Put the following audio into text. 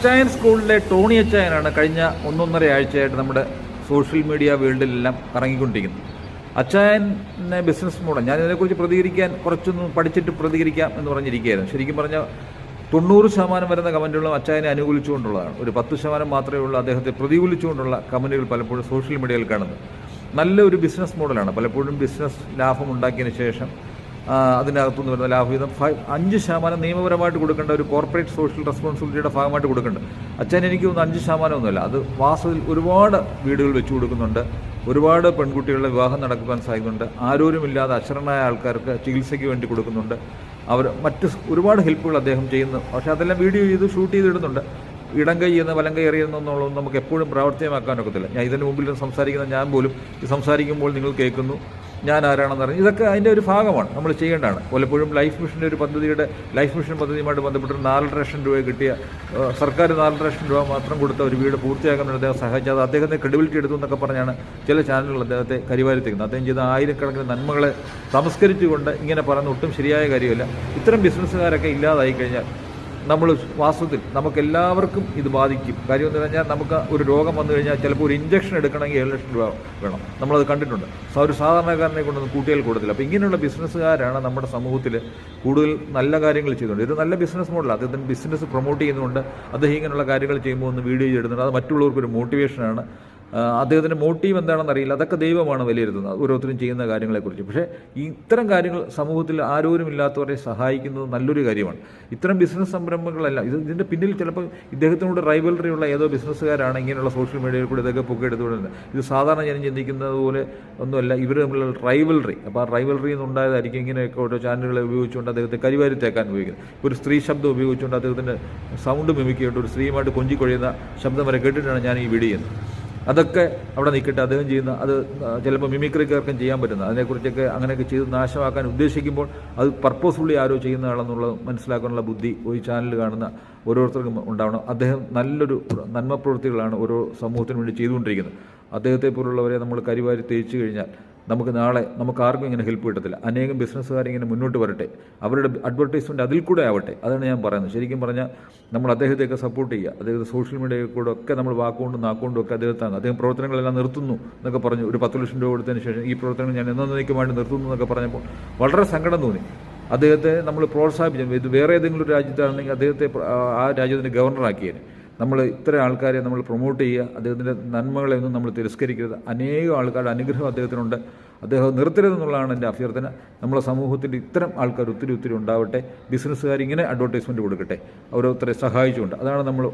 അച്ചായൻ സ്കൂളിലെ ടോണി അച്ചായനാണ് കഴിഞ്ഞ ഒന്നൊന്നര ആഴ്ചയായിട്ട് നമ്മുടെ സോഷ്യൽ മീഡിയ വേൾഡിലെല്ലാം കറങ്ങിക്കൊണ്ടിരിക്കുന്നത്. അച്ചായനെ ബിസിനസ് മോഡൽ, ഞാനിതിനെക്കുറിച്ച് പ്രതികരിക്കാൻ കുറച്ചൊന്ന് പഠിച്ചിട്ട് പ്രതികരിക്കാം എന്ന് പറഞ്ഞിരിക്കുകയായിരുന്നു. ശരിക്കും പറഞ്ഞാൽ 90% വരുന്ന കമൻറ്റുകളും അച്ചായനെ അനുകൂലിച്ചുകൊണ്ടുള്ളതാണ്. ഒരു 10% മാത്രമേ ഉള്ളൂ അദ്ദേഹത്തെ പ്രതികൂലിച്ചുകൊണ്ടുള്ള കമൻറ്റുകൾ പലപ്പോഴും സോഷ്യൽ മീഡിയയിൽ കാണുന്നത്. നല്ലൊരു ബിസിനസ് മോഡലാണ്. പലപ്പോഴും ബിസിനസ് ലാഭം ഉണ്ടാക്കിയതിന് ശേഷം അതിനകത്തുനിന്ന് വരുന്ന ലാഭവിഹിതം 5% നിയമപരമായിട്ട് കൊടുക്കേണ്ട ഒരു കോർപ്പറേറ്റ് സോഷ്യൽ റെസ്പോൺസിബിലിറ്റിയുടെ ഭാഗമായിട്ട് കൊടുക്കേണ്ടത്. അച്ഛൻ എനിക്ക് തോന്നുന്നു 5% ഒന്നുമല്ല, അത് വാസ്തവത്തിൽ ഒരുപാട് വീടുകൾ വെച്ച് കൊടുക്കുന്നുണ്ട്. ഒരുപാട് പെൺകുട്ടികളുടെ വിവാഹം നടക്കുവാൻ സാധിക്കുന്നുണ്ട്. ആരോരുമില്ലാതെ അശരണമായ ആൾക്കാർക്ക് ചികിത്സയ്ക്ക് വേണ്ടി കൊടുക്കുന്നുണ്ട്. അവർ മറ്റ് ഒരുപാട് ഹെൽപ്പുകൾ അദ്ദേഹം ചെയ്യുന്നു. പക്ഷേ അതെല്ലാം വീഡിയോ ചെയ്ത് ഷൂട്ട് ചെയ്തിടുന്നുണ്ട്. ഇടം കൈ എന്ന് വലം കൈ എറിയുന്നതെന്നുള്ളത് നമുക്ക് എപ്പോഴും പ്രാവർത്തികമാക്കാനൊക്കത്തില്ല. ഞാൻ ഇതിന് മുമ്പിൽ സംസാരിക്കുന്ന ഞാൻ പോലും സംസാരിക്കുമ്പോൾ നിങ്ങൾ കേൾക്കുന്നു, ഞാൻ ആരാണെന്ന് അറിഞ്ഞു. ഇതൊക്കെ അതിൻ്റെ ഒരു ഭാഗമാണ്, നമ്മൾ ചെയ്യേണ്ടതാണ്. പലപ്പോഴും ലൈഫ് മിഷൻ്റെ ഒരു പദ്ധതിയുടെ ലൈഫ് മിഷൻ പദ്ധതിയുമായിട്ട് ബന്ധപ്പെട്ട് 4.5 ലക്ഷം രൂപ കിട്ടിയ സർക്കാർ 4.5 ലക്ഷം രൂപ മാത്രം കൊടുത്ത ഒരു വീട് പൂർത്തിയാക്കാൻ വേണ്ടി അദ്ദേഹം സഹായിച്ചത് അദ്ദേഹത്തെ ക്രെഡിബിലിറ്റി എടുത്തു എന്നൊക്കെ പറഞ്ഞാണ് ചില ചാനലുകൾ അദ്ദേഹത്തെ കരിവാരിത്തിക്കുന്നത്. അദ്ദേഹം ചെയ്ത ആയിരക്കണക്കിന് നന്മകളെ തമസ്കരിച്ചുകൊണ്ട് ഇങ്ങനെ പറയുന്ന ഒട്ടും ശരിയായ കാര്യമല്ല. ഇത്തരം ബിസിനസ്സുകാരൊക്കെ ഇല്ലാതായി കഴിഞ്ഞാൽ നമ്മൾ വാസ്തവത്തിൽ നമുക്കെല്ലാവർക്കും ഇത് ബാധിക്കും. കാര്യം എന്ന് പറഞ്ഞാൽ നമുക്ക് ഒരു രോഗം വന്നു കഴിഞ്ഞാൽ ചിലപ്പോൾ ഒരു ഇഞ്ചക്ഷൻ എടുക്കണമെങ്കിൽ 7 ലക്ഷം രൂപ വേണം. നമ്മളത് കണ്ടിട്ടുണ്ട്. ഒരു സാധാരണക്കാരനെ കൊണ്ടൊന്നും കൂട്ടിയാൽ കൂടുതൽ. അപ്പോൾ ഇങ്ങനെയുള്ള ബിസിനസ്സുകാരാണ് നമ്മുടെ സമൂഹത്തിൽ കൂടുതൽ നല്ല കാര്യങ്ങൾ ചെയ്തുകൊണ്ട്. ഇത് നല്ല ബിസിനസ് മോഡലാണ്. അദ്ദേഹത്തിന് ബിസിനസ് പ്രൊമോട്ട് ചെയ്യുന്നുണ്ട്. അദ്ദേഹം ഇങ്ങനെയുള്ള കാര്യങ്ങൾ ചെയ്യുമ്പോൾ ഒന്ന് വീഡിയോ ചെയ്തിടുന്നുണ്ട്. അത് മറ്റുള്ളവർക്കൊരു മോട്ടിവേഷനാണ്. അദ്ദേഹത്തിൻ്റെ മോട്ടീവ് എന്താണെന്ന് അറിയില്ല. അതൊക്കെ ദൈവമാണ് വിലയിരുത്തുന്നത് ഓരോരുത്തരും ചെയ്യുന്ന കാര്യങ്ങളെക്കുറിച്ച്. പക്ഷേ ഇത്തരം കാര്യങ്ങൾ സമൂഹത്തിൽ ആരോരുമില്ലാത്തവരെ സഹായിക്കുന്നത് നല്ലൊരു കാര്യമാണ്. ഇത്തരം ബിസിനസ് സംരംഭങ്ങളല്ല, ഇതിൻ്റെ പിന്നിൽ ചിലപ്പോൾ ഇദ്ദേഹത്തിനോട് റൈവലറി ഉള്ള ഏതോ ബിസിനസ്സുകാരാണ് ഇങ്ങനെയുള്ള സോഷ്യൽ മീഡിയയിൽ കൂടി ഇതൊക്കെ പൊക്കെടുത്തുകൊണ്ടിരുന്നത്. ഇത് സാധാരണ ഞാൻ ചിന്തിക്കുന്നത് പോലെ ഒന്നുമല്ല. ഇവർ തമ്മിലുള്ള റൈവലറി, അപ്പോൾ ആ റൈവലറി എന്നുണ്ടായതായിരിക്കും ഇങ്ങനെയൊക്കെ ഓരോ ചാനലുകളെ ഉപയോഗിച്ചുകൊണ്ട് അദ്ദേഹത്തെ കരിവാരി തേക്കാൻ ഉപയോഗിക്കുന്നത്. ഒരു സ്ത്രീ ശബ്ദം ഉപയോഗിച്ചുകൊണ്ട് അദ്ദേഹത്തിൻ്റെ സൗണ്ട് മിമിക്കുകൊണ്ട് ഒരു സ്ത്രീയുമായിട്ട് കൊഞ്ചിക്കൊഴിയുന്ന ശബ്ദം വരെ കേട്ടിട്ടാണ് ഞാൻ ഈ വീഡിയോ ചെയ്യുന്നത്. അതൊക്കെ അവിടെ നിൽക്കട്ടെ. അദ്ദേഹം ചെയ്യുന്ന അത് ചിലപ്പോൾ മിമിക്രിക്കാർക്കും ചെയ്യാൻ പറ്റുന്നത്. അതിനെക്കുറിച്ചൊക്കെ അങ്ങനെയൊക്കെ ചെയ്ത് നാശമാക്കാൻ ഉദ്ദേശിക്കുമ്പോൾ അത് പർപ്പസ്ഫുള്ളി ആരോ ചെയ്യുന്നതാണെന്നുള്ളത് മനസ്സിലാക്കാനുള്ള ബുദ്ധി ഈ ചാനൽ കാണുന്ന ഓരോരുത്തർക്കും ഉണ്ടാവണം. അദ്ദേഹം നല്ലൊരു നന്മ പ്രവൃത്തികളാണ് ഓരോ സമൂഹത്തിന് വേണ്ടി ചെയ്തുകൊണ്ടിരിക്കുന്നത്. അദ്ദേഹത്തെ പോലുള്ളവരെ നമ്മൾ കരിവാരി തേച്ച് കഴിഞ്ഞാൽ നമുക്ക് നാളെ നമുക്ക് ആർക്കും ഇങ്ങനെ ഹെൽപ്പ് കിട്ടത്തില്ല. അനേകം ബിസിനസ്സുകാരിങ്ങനെ മുന്നോട്ട് വരട്ടെ, അവരുടെ അഡ്വർടൈസ്മെൻറ്റ് അതിൽ കൂടെ ആവട്ടെ. അതാണ് ഞാൻ പറയുന്നത്. ശരിക്കും പറഞ്ഞാൽ നമ്മൾ അദ്ദേഹത്തെയൊക്കെ സപ്പോർട്ട് ചെയ്യുക. അദ്ദേഹത്തെ സോഷ്യൽ മീഡിയയിൽ കൂടെ ഒക്കെ നമ്മൾ വാക്കുകൊണ്ടും നാക്കുകൊണ്ടും ഒക്കെ അദ്ദേഹത്താണ്. അദ്ദേഹം പ്രവർത്തനങ്ങളെല്ലാം നിർത്തുന്നു എന്നൊക്കെ പറഞ്ഞു. ഒരു 10 ലക്ഷം രൂപ കൊടുത്തതിന് ശേഷം ഈ പ്രവർത്തനങ്ങൾ ഞാൻ എന്നേക്കുമായിട്ട് നിർത്തുന്നു എന്നൊക്കെ പറഞ്ഞപ്പോൾ വളരെ സങ്കടം തോന്നി. അദ്ദേഹത്തെ നമ്മൾ പ്രോത്സാഹിപ്പിച്ചു. ഇത് വേറെ ഏതെങ്കിലും ഒരു രാജ്യത്താണെങ്കിൽ അദ്ദേഹത്തെ ആ രാജ്യത്തിൻ്റെ ഗവർണറാക്കിയേനെ. നമ്മൾ ഇത്തരം ആൾക്കാരെ നമ്മൾ പ്രൊമോട്ട് ചെയ്യുക. അദ്ദേഹത്തിൻ്റെ നന്മകളെ ഒന്നും നമ്മൾ തിരസ്കരിക്കരുത്. അനേകം ആൾക്കാരുടെ അനുഗ്രഹം അദ്ദേഹത്തിനുണ്ട്. അദ്ദേഹം നിർത്തരുതെന്നുള്ളതാണ് എൻ്റെ അഭ്യർത്ഥന. നമ്മുടെ സമൂഹത്തിൽ ഇത്തരം ആൾക്കാർ ഒത്തിരി ഉണ്ടാവട്ടെ. ബിസിനസ്സുകാർ ഇങ്ങനെ അഡ്വർടൈസ്മെൻറ്റ് കൊടുക്കട്ടെ, ഓരോരുത്തരെ സഹായിച്ചുകൊണ്ട്. അതാണ് നമ്മൾ